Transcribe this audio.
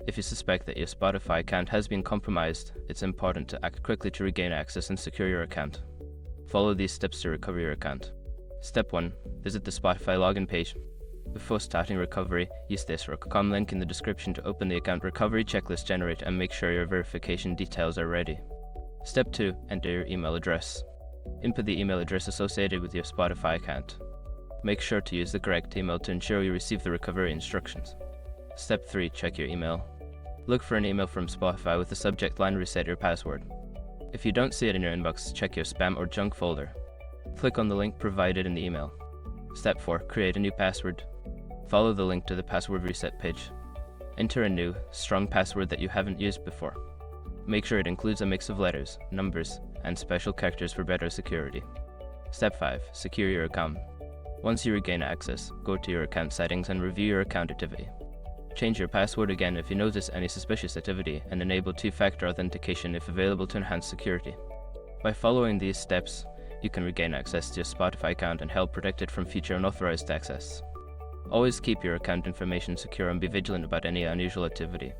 If you suspect that your Spotify account has been compromised, it's important to act quickly to regain access and secure your account. Follow these steps to recover your account. Step 1. Visit the Spotify login page. Before starting recovery, use this RockCom link in the description to open the account recovery checklist generate and make sure your verification details are ready. Step 2. Enter your email address. Input the email address associated with your Spotify account. Make sure to use the correct email to ensure you receive the recovery instructions. Step 3. Check your email. Look for an email from Spotify with the subject line "Reset your password." If you don't see it in your inbox, check your spam or junk folder. Click on the link provided in the email. Step 4. Create a new password. Follow the link to the password reset page. Enter a new, strong password that you haven't used before. Make sure it includes a mix of letters, numbers, and special characters for better security. Step 5. Secure your account. Once you regain access, go to your account settings and review your account activity. Change your password again if you notice any suspicious activity, and enable two-factor authentication if available to enhance security. By following these steps, you can regain access to your Spotify account and help protect it from future unauthorized access. Always keep your account information secure and be vigilant about any unusual activity.